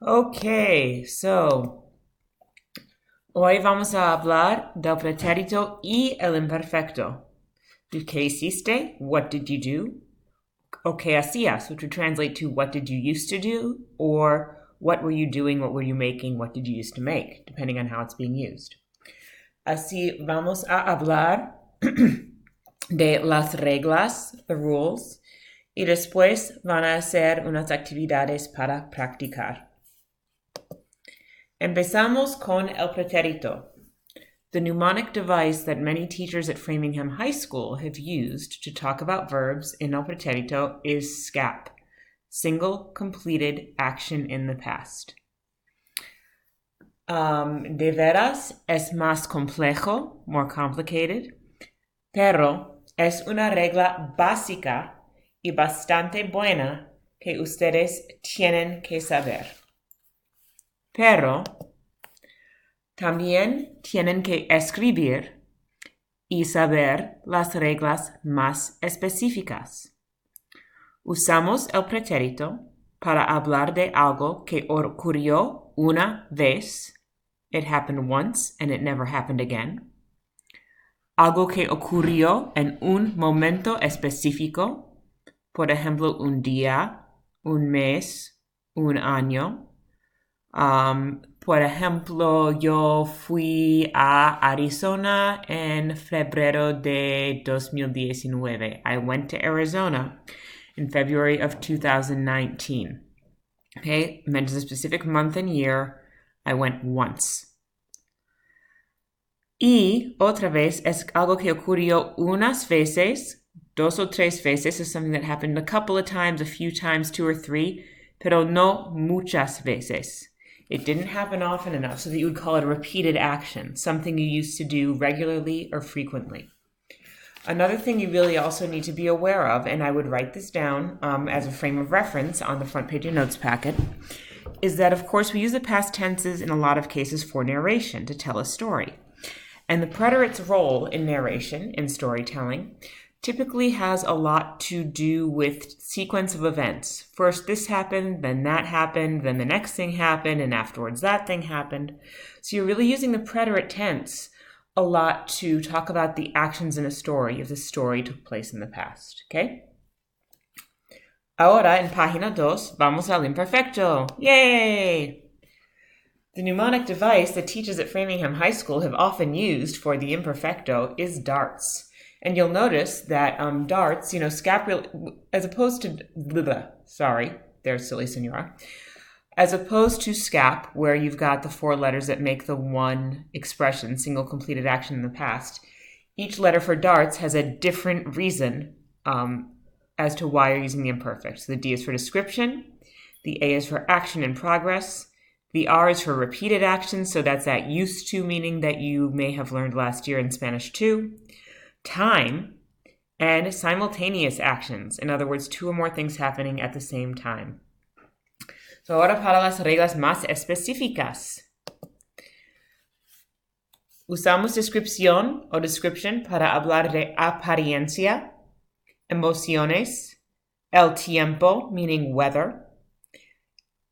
Okay, so hoy vamos a hablar del pretérito y el imperfecto. ¿Qué hiciste? What did you do? O qué hacías, which would translate to what did you used to do, or what were you doing, what were you making, what did you used to make, depending on how it's being used. Así vamos a hablar de las reglas, the rules, y después van a hacer unas actividades para practicar. Empezamos con el pretérito, the mnemonic device that many teachers at Framingham High School have used to talk about verbs in el pretérito is SCAP, single completed action in the past. De veras es más complejo, more complicated, pero es una regla básica y bastante buena que ustedes tienen que saber. Pero también tienen que escribir y saber las reglas más específicas. Usamos el pretérito para hablar de algo que ocurrió una vez. It happened once and it never happened again. Algo que ocurrió en un momento específico. Por ejemplo, un día, un mes, un año. Por ejemplo, yo fui a Arizona en febrero de 2019. I went to Arizona in February of 2019. Okay, mentions a specific month and year. I went once. Y otra vez es algo que ocurrió unas veces, dos o tres veces is something that happened a couple of times, a few times, two or three, pero no muchas veces. It didn't happen often enough so that you would call it a repeated action, something you used to do regularly or frequently. Another thing you really also need to be aware of, and I would write this down as a frame of reference on the front page of notes packet, is that, of course, we use the past tenses in a lot of cases for narration to tell a story. And the preterite's role in narration, in storytelling, typically has a lot to do with sequence of events. First this happened, then that happened, then the next thing happened, and afterwards that thing happened. So you're really using the preterite tense a lot to talk about the actions in a story if the story took place in the past, okay? Ahora, en página 2, vamos al imperfecto. Yay! The mnemonic device that teachers at Framingham High School have often used for the imperfecto is darts. And you'll notice that darts, as opposed to, there's silly senora, as opposed to SCAP, where you've got the four letters that make the one expression, single completed action in the past, each letter for darts has a different reason as to why you're using the imperfect. So the D is for description, the A is for action in progress, the R is for repeated action, so that's that used to meaning that you may have learned last year in Spanish 2. Time, and simultaneous actions. In other words, two or more things happening at the same time. So ahora para las reglas más específicas. Usamos descripción o description para hablar de apariencia, emociones, el tiempo, meaning weather,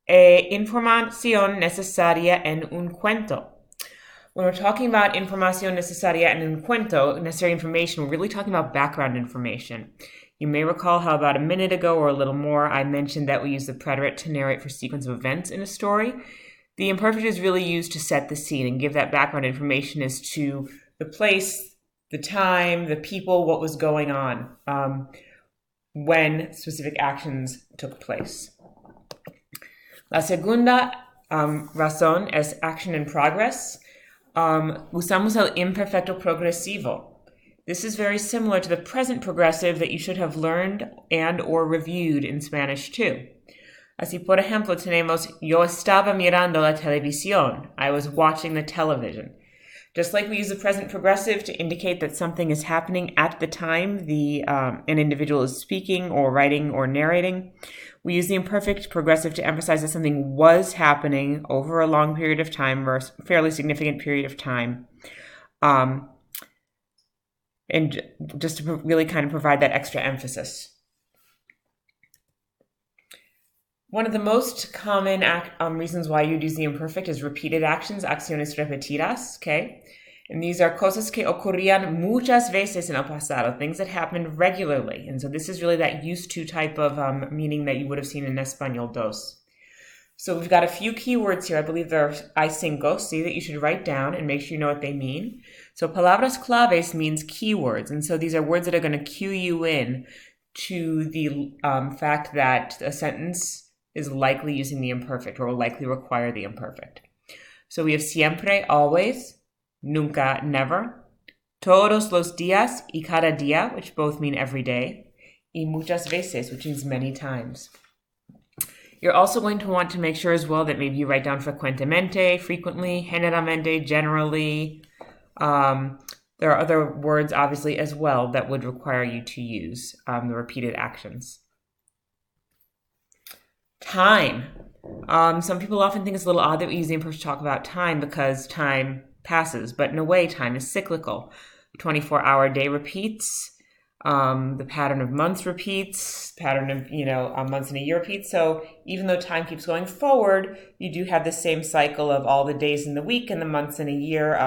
información necesaria en un cuento. When we're talking about información necesaria en un cuento, necessary information, we're really talking about background information. You may recall how about a minute ago or a little more, I mentioned that we use the preterite to narrate for sequence of events in a story. The imperfect is really used to set the scene and give that background information as to the place, the time, the people, what was going on when specific actions took place. La segunda razón es action in progress. Usamos el imperfecto progresivo. This is very similar to the present progressive that you should have learned and or reviewed in Spanish too. Así, por ejemplo, tenemos yo estaba mirando la televisión. I was watching the television. Just like we use the present progressive to indicate that something is happening at the time an individual is speaking or writing or narrating, we use the imperfect progressive to emphasize that something was happening over a long period of time or a fairly significant period of time. And just to really kind of provide that extra emphasis. One of the most common reasons why you'd use the imperfect is repeated actions, acciones repetidas, okay? And these are cosas que ocurrían muchas veces en el pasado, things that happened regularly. And so this is really that used to type of meaning that you would have seen in Español dos. So we've got a few keywords here. I believe there are hay cinco, see, that you should write down and make sure you know what they mean. So palabras claves means keywords. And so these are words that are going to cue you in to the fact that a sentence is likely using the imperfect or will likely require the imperfect. So we have siempre, always, nunca, never, todos los días y cada día, which both mean every day, y muchas veces, which means many times. You're also going to want to make sure as well that maybe you write down frecuentemente, frequently, generalmente, generally. There are other words, obviously, as well that would require you to use the repeated actions. Time. Some people often think it's a little odd that we use the imperfect to talk about time because time passes, but in a way, time is cyclical. 24-hour day repeats. The pattern of months repeats, pattern of months in a year repeats. So even though time keeps going forward, you do have the same cycle of all the days in the week and the months in a year,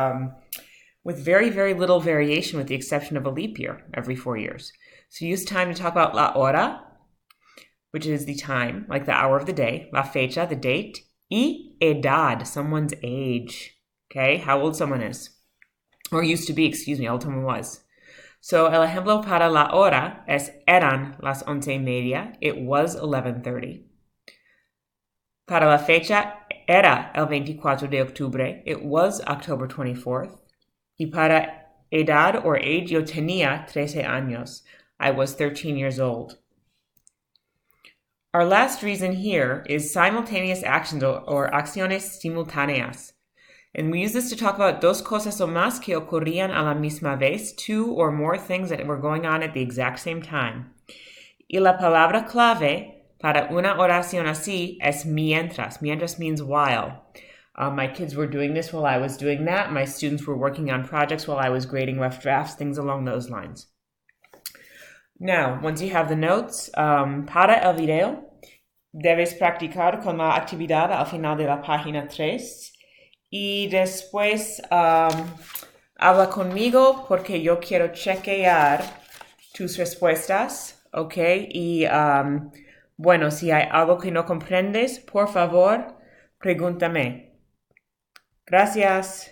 with very, very little variation, with the exception of a leap year every 4 years. So use time to talk about la hora, which is the time, like the hour of the day, la fecha, the date, y edad, someone's age, okay, how old someone is, or used to be, how old someone was. So el ejemplo para la hora es eran las 11:30. It was 11:30. Para la fecha era el 24 de octubre. It was October 24th. Y para edad or age, yo tenía 13 años. I was 13 years old. Our last reason here is simultaneous actions or acciones simultáneas. And we use this to talk about dos cosas o más que ocurrían a la misma vez, two or more things that were going on at the exact same time. Y la palabra clave para una oración así es mientras. Mientras means while. My kids were doing this while I was doing that. My students were working on projects while I was grading rough drafts, things along those lines. Now, once you have the notes, para el video, debes practicar con la actividad al final de la página 3. Y después habla conmigo porque yo quiero chequear tus respuestas, ¿ok? Y bueno, si hay algo que no comprendes, por favor, pregúntame. Gracias.